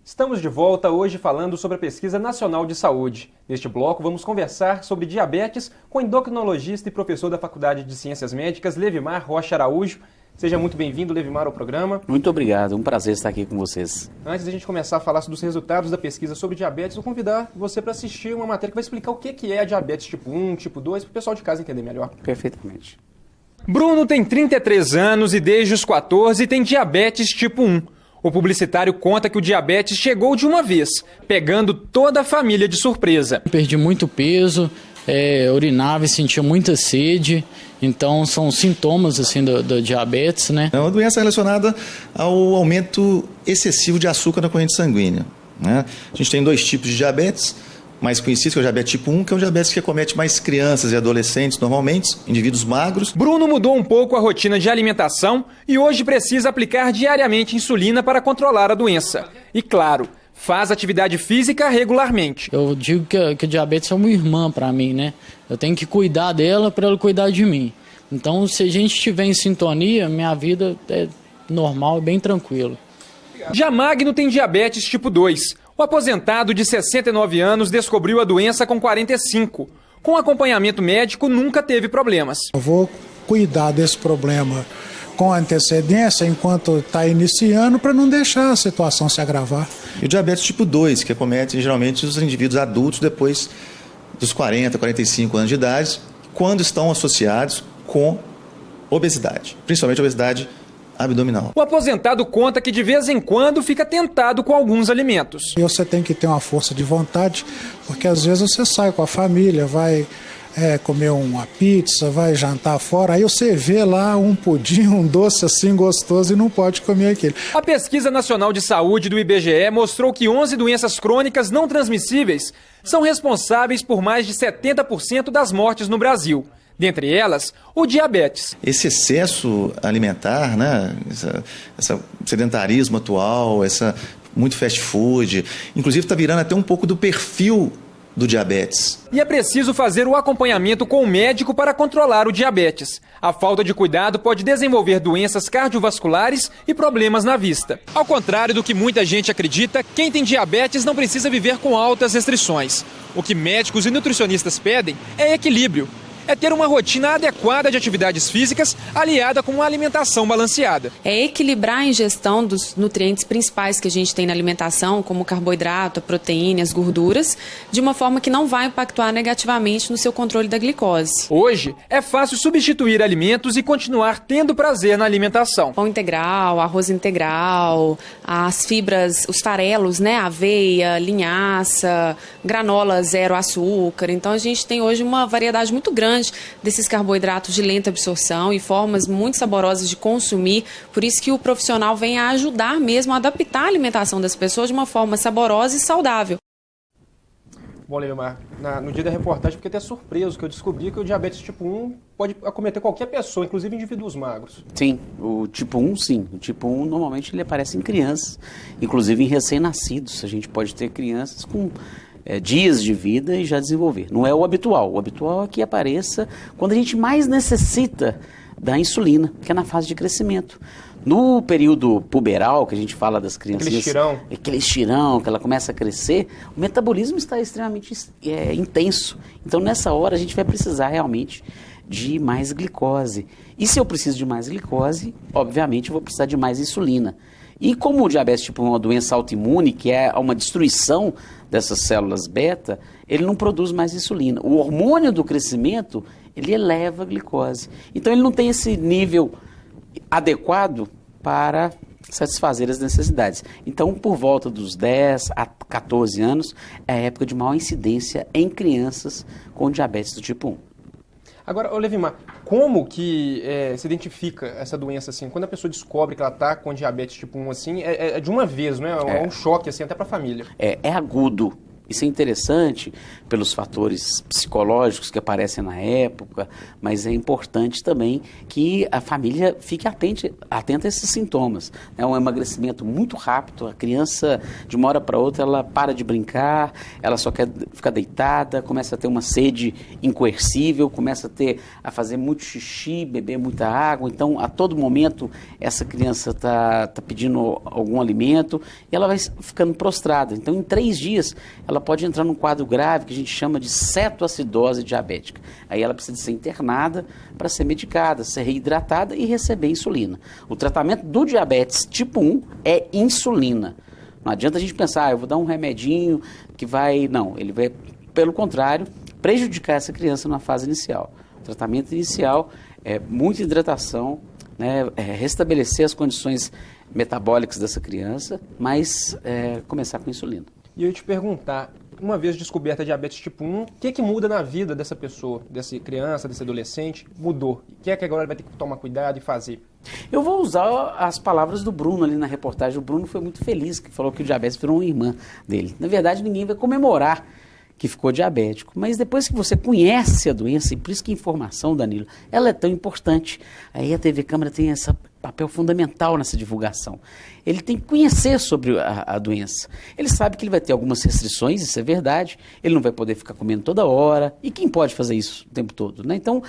Estamos de volta hoje falando sobre a Pesquisa Nacional de Saúde. Neste bloco, vamos conversar sobre diabetes com o endocrinologista e professor da Faculdade de Ciências Médicas, Levimar Rocha Araújo. Seja muito bem-vindo, Levimar, ao programa. Muito obrigado, um prazer estar aqui com vocês. Antes de a gente começar a falar dos resultados da pesquisa sobre diabetes, vou convidar você para assistir uma matéria que vai explicar o que é a diabetes tipo 1, tipo 2, para o pessoal de casa entender melhor. Perfeitamente. Bruno tem 33 anos e desde os 14 tem diabetes tipo 1. O publicitário conta que o diabetes chegou de uma vez, pegando toda a família de surpresa. Perdi muito peso, urinava e sentia muita sede, então são sintomas assim do diabetes, né? É uma doença relacionada ao aumento excessivo de açúcar na corrente sanguínea, né? A gente tem dois tipos de diabetes, mais conhecidos, que é o diabetes tipo 1, que é um diabetes que acomete mais crianças e adolescentes, normalmente, indivíduos magros. Bruno mudou um pouco a rotina de alimentação e hoje precisa aplicar diariamente insulina para controlar a doença. E claro, faz atividade física regularmente. Eu digo que a diabetes é uma irmã para mim, né? Eu tenho que cuidar dela para ela cuidar de mim. Então, se a gente estiver em sintonia, minha vida é normal e bem tranquila. Já Magno tem diabetes tipo 2. O aposentado de 69 anos descobriu a doença com 45. Com acompanhamento médico, nunca teve problemas. Eu vou cuidar desse problema com antecedência enquanto está iniciando para não deixar a situação se agravar. E o diabetes tipo 2, que acomete geralmente os indivíduos adultos depois dos 40, 45 anos de idade, quando estão associados com obesidade, principalmente obesidade abdominal. O aposentado conta que de vez em quando fica tentado com alguns alimentos. E você tem que ter uma força de vontade, porque às vezes você sai com a família, vai comer uma pizza, vai jantar fora, aí você vê lá um pudim, um doce assim gostoso e não pode comer aquilo. A Pesquisa Nacional de Saúde do IBGE mostrou que 11 doenças crônicas não transmissíveis são responsáveis por mais de 70% das mortes no Brasil. Dentre elas, o diabetes. Esse excesso alimentar, né, esse sedentarismo atual, muito fast food, inclusive está virando até um pouco do perfil do diabetes. E é preciso fazer o acompanhamento com o médico para controlar o diabetes. A falta de cuidado pode desenvolver doenças cardiovasculares e problemas na vista. Ao contrário do que muita gente acredita, quem tem diabetes não precisa viver com altas restrições. O que médicos e nutricionistas pedem é equilíbrio. É ter uma rotina adequada de atividades físicas aliada com uma alimentação balanceada. É equilibrar a ingestão dos nutrientes principais que a gente tem na alimentação, como o carboidrato, a proteína, as gorduras, de uma forma que não vai impactar negativamente no seu controle da glicose. Hoje, é fácil substituir alimentos e continuar tendo prazer na alimentação. Pão integral, arroz integral, as fibras, os farelos, né? Aveia, linhaça, granola zero açúcar. Então a gente tem hoje uma variedade muito grande desses carboidratos de lenta absorção e formas muito saborosas de consumir, por isso que o profissional vem a ajudar mesmo a adaptar a alimentação das pessoas de uma forma saborosa e saudável. Bom, Levimar, no dia da reportagem fiquei até surpreso que eu descobri que o diabetes tipo 1 pode acometer qualquer pessoa, inclusive indivíduos magros. Sim, o tipo 1 sim. O tipo 1 normalmente ele aparece em crianças, inclusive em recém-nascidos. A gente pode ter crianças com dias de vida e já desenvolver. Não é o habitual. O habitual é que apareça quando a gente mais necessita da insulina, que é na fase de crescimento. No período puberal, que a gente fala das crianças... Aquele estirão, que ela começa a crescer, o metabolismo está extremamente intenso. Então, nessa hora, a gente vai precisar realmente de mais glicose. E se eu preciso de mais glicose, obviamente eu vou precisar de mais insulina. E como o diabetes tipo 1 é uma doença autoimune, que é uma destruição dessas células beta, ele não produz mais insulina. O hormônio do crescimento, ele eleva a glicose. Então ele não tem esse nível adequado para satisfazer as necessidades. Então, por volta dos 10 a 14 anos, é a época de maior incidência em crianças com diabetes do tipo 1. Agora, Levimar, como que se identifica essa doença assim? Quando a pessoa descobre que ela está com diabetes tipo 1 assim, é de uma vez, não é? É um choque assim até para a família. É agudo. Isso é interessante pelos fatores psicológicos que aparecem na época, mas é importante também que a família fique atenta a esses sintomas. É um emagrecimento muito rápido, a criança, de uma hora para outra, ela para de brincar, ela só quer ficar deitada, começa a ter uma sede incoercível, começa a fazer muito xixi, beber muita água. Então, a todo momento, essa criança está pedindo algum alimento e ela vai ficando prostrada. Então, em 3 dias, ela pode entrar num quadro grave que a gente chama de cetoacidose diabética. Aí ela precisa ser internada para ser medicada, ser reidratada e receber insulina. O tratamento do diabetes tipo 1 é insulina. Não adianta a gente pensar, eu vou dar um remedinho que vai... Não, ele vai, pelo contrário, prejudicar essa criança na fase inicial. O tratamento inicial é muita hidratação, né, restabelecer as condições metabólicas dessa criança, mas começar com insulina. E eu ia te perguntar, uma vez descoberta a diabetes tipo 1, o que muda na vida dessa pessoa, dessa criança, desse adolescente? Mudou. O que é que agora ele vai ter que tomar cuidado e fazer? Eu vou usar as palavras do Bruno ali na reportagem. O Bruno foi muito feliz, que falou que o diabetes virou uma irmã dele. Na verdade, ninguém vai comemorar que ficou diabético, mas depois que você conhece a doença, e por isso que a informação, Danilo, ela é tão importante. Aí a TV Câmara tem esse papel fundamental nessa divulgação. Ele tem que conhecer sobre a doença. Ele sabe que ele vai ter algumas restrições, isso é verdade. Ele não vai poder ficar comendo toda hora. E quem pode fazer isso o tempo todo, né? Então,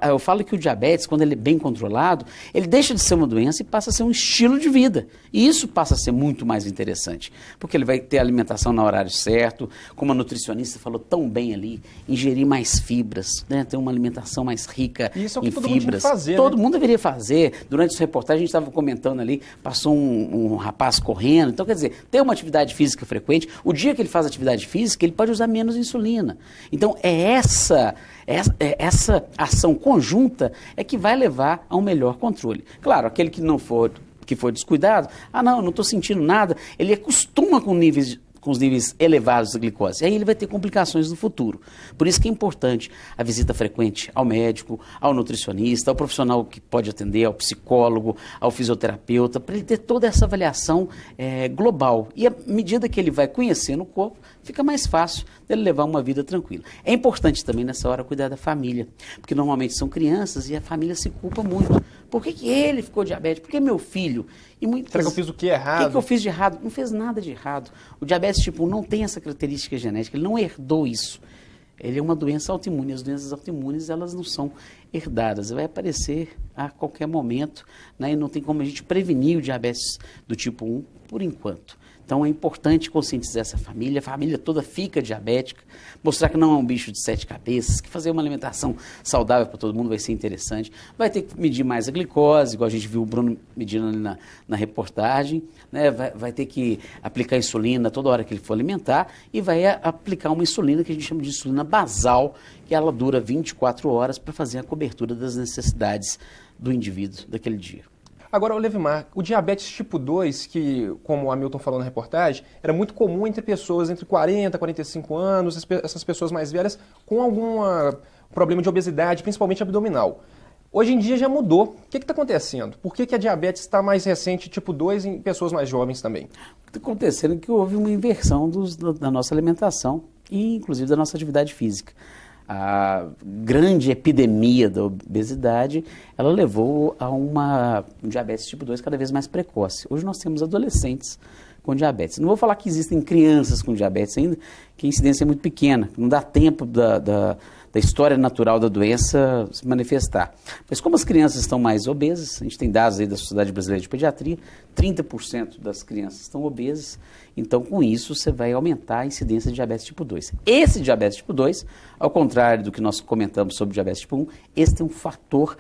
eu falo que o diabetes, quando ele é bem controlado, ele deixa de ser uma doença e passa a ser um estilo de vida. E isso passa a ser muito mais interessante. Porque ele vai ter alimentação no horário certo, como a nutricionista falou tão bem ali, ingerir mais fibras, né? Ter uma alimentação mais rica isso é o que em todo mundo fibras. tem que fazer, Todo né? mundo deveria fazer. Durante essa reportagem, a gente estava comentando ali, passou um rapaz correndo. Então, quer dizer, ter uma atividade física frequente, o dia que ele faz atividade física, ele pode usar menos insulina. Então, essa ação conjunta é que vai levar a um melhor controle. Claro, aquele que for descuidado, não estou sentindo nada, ele acostuma com os níveis elevados de glicose. Aí ele vai ter complicações no futuro. Por isso que é importante a visita frequente ao médico, ao nutricionista, ao profissional que pode atender, ao psicólogo, ao fisioterapeuta, para ele ter toda essa avaliação global. E à medida que ele vai conhecendo o corpo, fica mais fácil dele levar uma vida tranquila. É importante também nessa hora cuidar da família, porque normalmente são crianças e a família se culpa muito. Por que ele ficou diabético? Por que meu filho? Será que eu fiz o que errado? O que eu fiz de errado? Não fez nada de errado. O diabetes tipo 1 não tem essa característica genética, ele não herdou isso. Ele é uma doença autoimune. As doenças autoimunes, elas não são herdadas. Vai aparecer a qualquer momento, né? E não tem como a gente prevenir o diabetes do tipo 1 por enquanto. Então é importante conscientizar essa família, a família toda fica diabética, mostrar que não é um bicho de 7 cabeças, que fazer uma alimentação saudável para todo mundo vai ser interessante. Vai ter que medir mais a glicose, igual a gente viu o Bruno medindo ali na reportagem, né? Vai ter que aplicar insulina toda hora que ele for alimentar e vai aplicar uma insulina que a gente chama de insulina basal, que ela dura 24 horas para fazer a cobertura das necessidades do indivíduo daquele dia. Agora, Olevimar, o diabetes tipo 2, que, como o Hamilton falou na reportagem, era muito comum entre pessoas entre 40 e 45 anos, essas pessoas mais velhas com algum problema de obesidade, principalmente abdominal. Hoje em dia já mudou. O que está acontecendo? Por que a diabetes está mais recente, tipo 2, em pessoas mais jovens também? O que está acontecendo é que houve uma inversão da nossa alimentação e, inclusive, da nossa atividade física. A grande epidemia da obesidade, ela levou a um diabetes tipo 2 cada vez mais precoce. Hoje nós temos adolescentes com diabetes. Não vou falar que existem crianças com diabetes ainda, que a incidência é muito pequena, não dá tempo da história natural da doença se manifestar. Mas como as crianças estão mais obesas, a gente tem dados aí da Sociedade Brasileira de Pediatria, 30% das crianças estão obesas, então com isso você vai aumentar a incidência de diabetes tipo 2. Esse diabetes tipo 2, ao contrário do que nós comentamos sobre diabetes tipo 1, esse tem um fator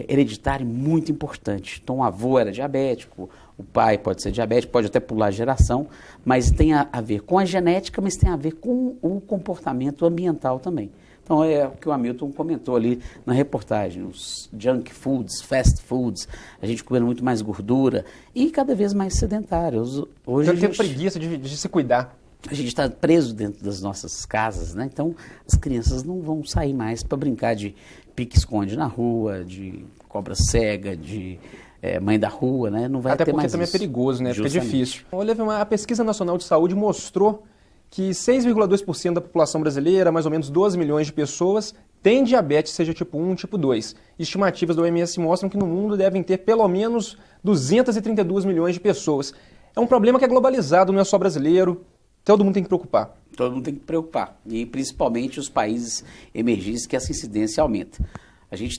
hereditário muito importante. Então o avô era diabético, o pai pode ser diabético, pode até pular a geração, mas tem a ver com a genética, mas tem a ver com o comportamento ambiental também. Então é o que o Hamilton comentou ali na reportagem, os junk foods, fast foods, a gente comendo muito mais gordura e cada vez mais sedentários. Hoje Eu tenho preguiça de se cuidar. A gente está preso dentro das nossas casas, né? Então as crianças não vão sair mais para brincar de pique-esconde na rua, de cobra cega, de mãe da rua, né? Não vai Até ter porque mais também isso. É perigoso, né? Fica Justamente. difícil. Olha, a Pesquisa Nacional de Saúde mostrou que 6,2% da população brasileira, mais ou menos 12 milhões de pessoas, tem diabetes, seja tipo 1 tipo 2. Estimativas da OMS mostram que no mundo devem ter pelo menos 232 milhões de pessoas. É um problema que é globalizado, não é só brasileiro, todo mundo tem que preocupar. Todo mundo tem que preocupar, e principalmente os países emergentes, que essa incidência aumenta. A gente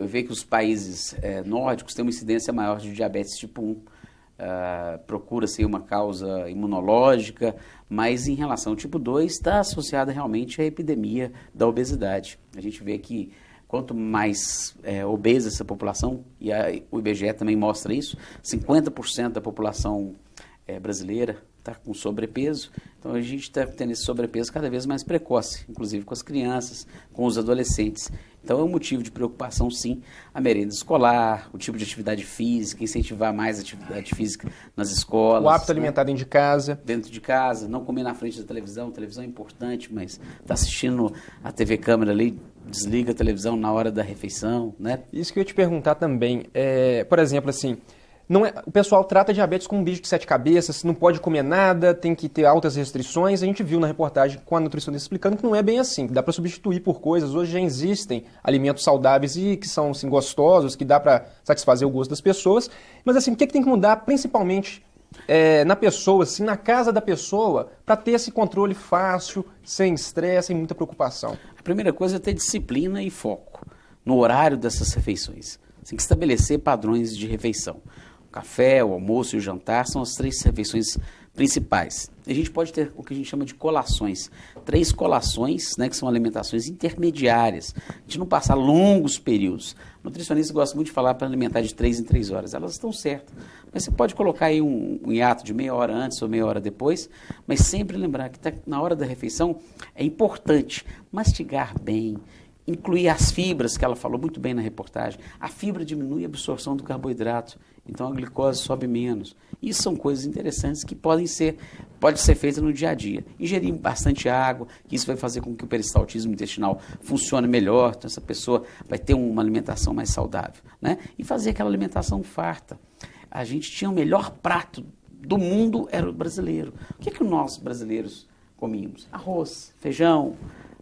vê que os países nórdicos têm uma incidência maior de diabetes tipo 1. Procura-se uma causa imunológica, mas em relação ao tipo 2 está associada realmente à epidemia da obesidade. A gente vê que quanto mais obesa essa população, e o IBGE também mostra isso, 50% da população brasileira está com sobrepeso, então a gente está tendo esse sobrepeso cada vez mais precoce, inclusive com as crianças, com os adolescentes. Então é um motivo de preocupação, sim, a merenda escolar, o tipo de atividade física, incentivar mais a atividade física nas escolas. O hábito alimentar dentro de casa. Dentro de casa, não comer na frente da televisão. Televisão é importante, mas está assistindo a TV câmera ali, desliga a televisão na hora da refeição, né? Isso que eu ia te perguntar também, por exemplo, assim, o pessoal trata diabetes como um bicho de 7 cabeças, não pode comer nada, tem que ter altas restrições. A gente viu na reportagem com a nutricionista explicando que não é bem assim, que dá para substituir por coisas. Hoje já existem alimentos saudáveis e que são assim, gostosos, que dá para satisfazer o gosto das pessoas. Mas assim, o que tem que mudar principalmente na pessoa, assim, na casa da pessoa, para ter esse controle fácil, sem estresse, sem muita preocupação? A primeira coisa é ter disciplina e foco no horário dessas refeições. Tem que estabelecer padrões de refeição. O café, o almoço e o jantar são as 3 refeições principais. A gente pode ter o que a gente chama de colações. 3 colações, né, que são alimentações intermediárias. A gente não passar longos períodos. O nutricionista gosta muito de falar para alimentar de 3 em 3 horas. Elas estão certas. Mas você pode colocar aí um hiato de meia hora antes ou meia hora depois, mas sempre lembrar que na hora da refeição é importante mastigar bem, incluir as fibras, que ela falou muito bem na reportagem. A fibra diminui a absorção do carboidrato, então a glicose sobe menos. Isso são coisas interessantes que pode ser feitas no dia a dia. Ingerir bastante água, que isso vai fazer com que o peristaltismo intestinal funcione melhor, então essa pessoa vai ter uma alimentação mais saudável, né? E fazer aquela alimentação farta. A gente tinha o melhor prato do mundo, era o brasileiro. O que nós brasileiros comíamos? Arroz, feijão,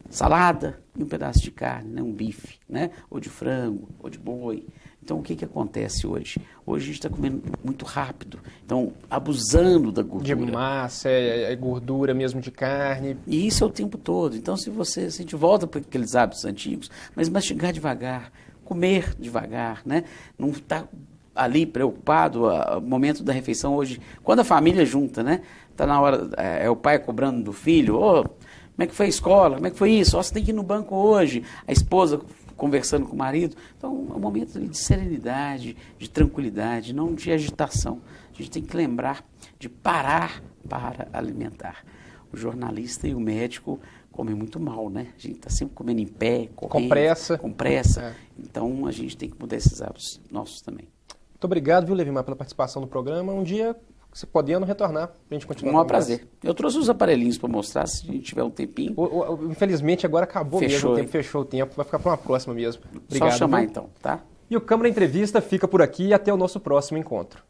salada e um pedaço de carne, né? Um bife, né? Ou de frango, ou de boi. Então, o que acontece hoje? Hoje a gente está comendo muito rápido, então abusando da gordura. De massa, gordura mesmo de carne. E isso é o tempo todo. Então, se a gente volta para aqueles hábitos antigos, mas mastigar devagar, comer devagar, né? Não está ali preocupado, o momento da refeição hoje, quando a família junta, né? Está na hora, o pai cobrando do filho, como é que foi a escola? Como é que foi isso? Você tem que ir no banco hoje. A esposa conversando com o marido. Então, é um momento de serenidade, de tranquilidade, não de agitação. A gente tem que lembrar de parar para alimentar. O jornalista e o médico comem muito mal, né? A gente está sempre comendo em pé, correndo, com pressa. Então, a gente tem que mudar esses hábitos nossos também. Muito obrigado, viu, Levimar, pela participação no programa. Um dia, você podendo retornar, para a gente continuar. Um maior prazer. Eu trouxe os aparelhinhos para mostrar, se a gente tiver um tempinho. Infelizmente, agora acabou mesmo o tempo, fechou o tempo. Vai ficar para uma próxima mesmo. Obrigado. Só chamar então, tá? E o Câmara Entrevista fica por aqui e até o nosso próximo encontro.